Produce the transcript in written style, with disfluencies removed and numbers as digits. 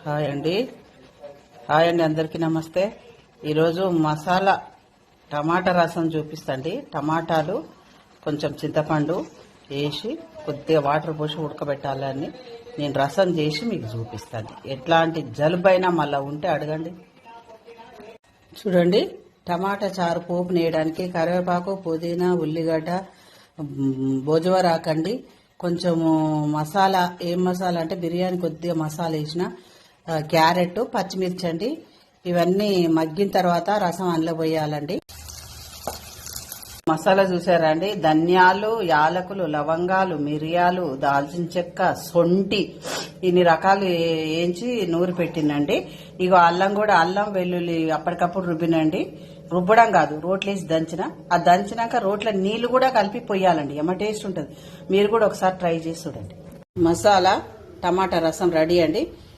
Hi అండి అందరికీ నమస్తే. ఈరోజు మసాలా టమాటా రసం చూపిస్తండి. టమాటాలు కొంచెం చింతపండు వేసి కొద్దిగా వాటర్ పోసి ఉడకబెట్టాలని నేను రసం చేసి మీకు చూపిస్తాను. ఎట్లాంటి జలుబైనా మళ్ళీ ఉంటే అడగండి. చూడండి, టమాటా చారు పోపు నేయడానికి కరివేపాకు, పుదీనా, ఉల్లిగడ్డ, భోజవరాకండి, కొంచెము మసాలా. ఏం మసాలా అంటే బిర్యానీ కొద్దిగా మసాలా వేసిన, క్యారెట్, పచ్చిమిర్చి అండి. ఇవన్నీ మగ్గిన తర్వాత రసం అందులో పోయాలండి. మసాలా చూసారా అండి? ధనియాలు, యాలకులు, లవంగాలు, మిరియాలు, దాల్చిన చెక్క, సొంటి, ఇన్ని రకాలు వేయించి నూరి పెట్టినండి. ఇగో అల్లం కూడా, అల్లం వెల్లుల్లి అప్పటికప్పుడు రుబ్బినండి. రుబ్బడం కాదు, రోట్లేసి దంచిన. ఆ దంచినాక రోట్ల నీళ్లు కూడా కలిపి పొయ్యాలండి. ఏమ టేస్ట్ ఉంటుంది. మీరు కూడా ఒకసారి ట్రై చేసి చూడండి. మసాలా టమాటా రసం రెడీ అండి.